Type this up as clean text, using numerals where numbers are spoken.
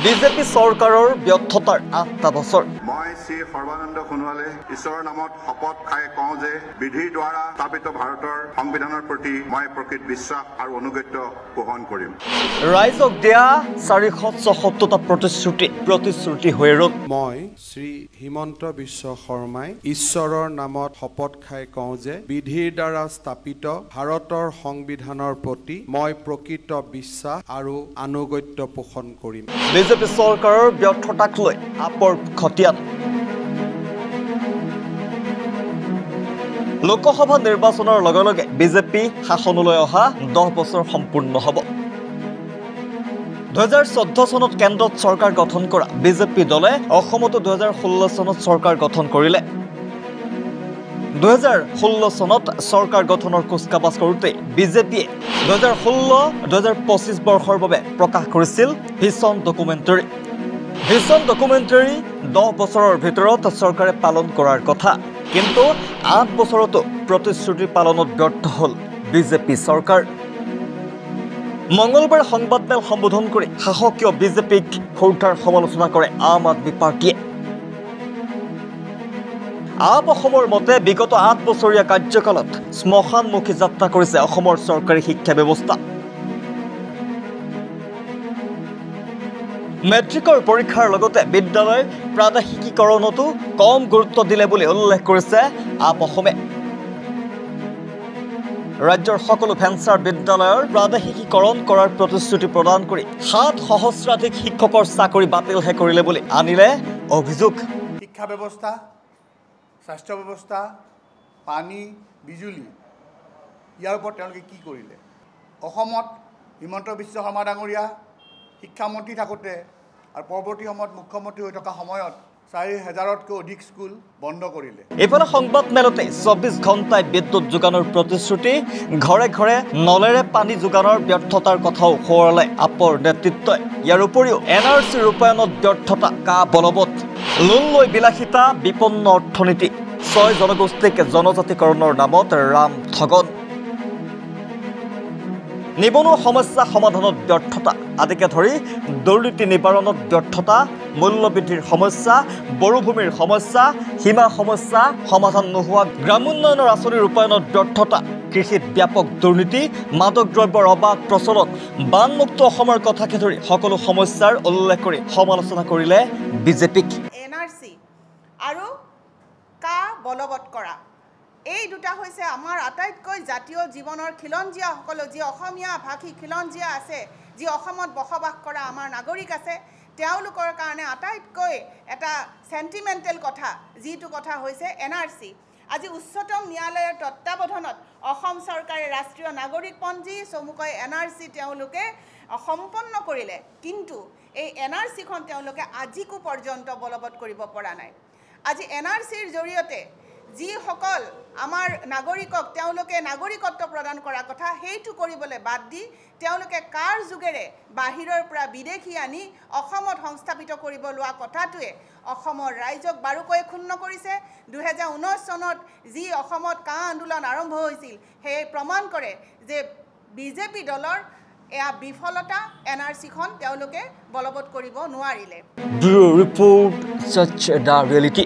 BJP চৰকাৰৰ ব্যৰ্থতাৰ 8টা বছৰ। মই শ্ৰী সৰ্বানন্দ সোণোৱালে ঈশ্বৰৰ নামত শপত খাই কওঁ যে বিধিৰ দ্বাৰা স্থাপিত ভাৰতৰ সংবিধানৰ প্ৰতি মই প্ৰকৃত বিশ্বাস আৰু অনুগত্য পোষণ কৰিম। ৰাইজক দিয়া 476টা প্ৰতিশ্ৰুতি হৈ ৰ'ল। মই শ্ৰী হিমন্ত বিশ্ব শৰ্মাই ঈশ্বৰৰ নামত শপত খাই কওঁ যে বিধিৰ দ্বাৰা স্থাপিত ভাৰতৰ সংবিধানৰ প্ৰতি মই প্ৰকৃত বিশ্বাস আৰু আনুগত্য পোষণ কৰিম। বিজেপি চৰকাৰৰ ব্যৰ্থতাক লৈ আপৰ খতিয়ান। লোকসভা নিৰ্বাচনৰ লগে লগে বিজেপি শাসনলৈ অহা 10 বছৰ সম্পূৰ্ণ হ'ব। 2014 চনত কেন্দ্ৰত চৰকাৰ গঠন কৰা বিজেপি দলে অসমতো 2016 চনত চৰকাৰ গঠন কৰিলে। 2016 চনত চৰকাৰ গঠনৰ কুচকাৱাজ কৰোঁতে বিজেপিয়ে 2016-2025 বৰ্ষৰ বাবে প্ৰকাশ কৰিছিল ভিছন ডকুমেণ্টাৰী। ভিছন ডকুমেণ্টাৰী 10 বছৰৰ ভিতৰত চৰকাৰে পালন কৰাৰ কথা, কিন্তু 8 বছৰতো প্ৰতিশ্ৰুতি পালনত ব্যৰ্থ হ'ল বিজেপি চৰকাৰ। মঙলবাৰে সংবাদমেল সম্বোধন কৰি শাসকীয় বিজেপিক খুৰধাৰ সমালোচনা কৰে আম আদমি পাৰ্টীয়ে। আপ অসমৰ মতে বিগত 8 বছৰীয়া কাৰ্যকালত শ্মশানমুখী যাত্ৰা কৰিছে অসমৰ চৰকাৰী শিক্ষা ব্যৱস্থা। মেট্ৰিকৰ পৰীক্ষাৰ লগতে বিদ্যালয় প্ৰাদেশিকীকৰণতো কম গুৰুত্ব দিলে বুলি উল্লেখ কৰিছে আপ অসমে। ৰাজ্যৰ সকলো ভেঞ্চাৰ বিদ্যালয়ৰ প্ৰাদেশিকীকৰণ কৰাৰ প্ৰতিশ্ৰুতি প্ৰদান কৰি 7 সহস্ৰাধিক শিক্ষকৰ চাকৰি বাতিলহে কৰিলে বুলি আনিলে অভিযোগ। শিক্ষা ব্যৱস্থা, স্বাস্থ্য ব্যৱস্থা, পানী, বিজুলী, ইয়াৰ ওপৰত তেওঁলোকে কি কৰিলে? অসমত হিমন্ত বিশ্ব শৰ্মা ডাঙৰীয়া শিক্ষামন্ত্ৰী থাকোঁতে আৰু পৰৱৰ্তী সময়ত মুখ্যমন্ত্ৰী হৈ থকা সময়ত 4000তকৈ অধিক স্কুল বন্ধ কৰিলে। এইফালে সংবাদমেলতে 24 ঘণ্টাই বিদ্যুৎ যোগানৰ প্ৰতিশ্ৰুতি, ঘৰে ঘৰে নলেৰে পানী যোগানৰ ব্যৰ্থতাৰ কথাও সোঁৱৰালে আপৰ নেতৃত্বই। ইয়াৰ উপৰিও NRC ৰূপায়ণত ব্যৰ্থতা কা বলবৎ, লোন লৈ বিলাসিতা, বিপন্ন অৰ্থনীতি, 6 জনগোষ্ঠীক জনজাতিকৰণৰ নামত ৰাম ঠগন, নিবনুৱা সমস্যা সমাধানত ব্যৰ্থতা আদিকে ধৰি দুৰ্নীতি নিবাৰণত ব্যৰ্থতা, মূল্যবৃদ্ধিৰ সমস্যা, বড়োভূমিৰ সমস্যা, সীমা সমস্যা সমাধান নোহোৱা, গ্ৰামোন্নয়নৰ আঁচনি ৰূপায়ণত ব্যৰ্থতা, কৃষিত ব্যাপক দুৰ্নীতি, মাদক দ্ৰব্যৰ অবাধ প্ৰচলন, বানমুক্ত অসমৰ কথাকে ধৰি সকলো সমস্যাৰ উল্লেখ কৰি সমালোচনা কৰিলে বিজেপিক। NRC আৰু কা বলবৎ কৰা, এই দুটা হৈছে আমাৰ আটাইতকৈ জাতীয় জীৱনৰ খিলঞ্জীয়াসকল, যি অসমীয়া ভাষী খিলঞ্জীয়া আছে, যি অসমত বসবাস কৰা আমাৰ নাগৰিক আছে, তেওঁলোকৰ কাৰণে আটাইতকৈ এটা সেন্টিমেন্টেল কথা, যিটো কথা হৈছে NRC। আজি উচ্চতম ন্যায়ালয়ৰ তত্ত্বাৱধানত অসম চৰকাৰে ৰাষ্ট্ৰীয় নাগৰিকপঞ্জী চমুকৈ NRC তেওঁলোকে সম্পন্ন কৰিলে, কিন্তু এই NRCখন তেওঁলোকে আজিকো পৰ্যন্ত বলবৎ কৰিব পৰা নাই। আজি NRCৰ জৰিয়তে যিসকল আমাৰ নাগৰিকক তেওঁলোকে নাগৰিকত্ব প্ৰদান কৰা কথা, সেইটো কৰিবলৈ বাদ দি তেওঁলোকে কাৰ যোগেৰে বাহিৰৰ পৰা বিদেশী আনি অসমত সংস্থাপিত কৰিব লোৱা কথাটোৱে অসমৰ ৰাইজক বাৰুকৈ ক্ষুণ্ণ কৰিছে। 2019 চনত যি অসমত কা আন্দোলন আৰম্ভ হৈছিল, সেই প্ৰমাণ কৰে যে বিজেপি দলৰ এয়া বিফলতা, NRCখন তেওঁলোকে বলবৎ কৰিব নোৱাৰিলে। ব্যুৰো ৰিপোৰ্ট, সচ দা ৰিয়েলিটি।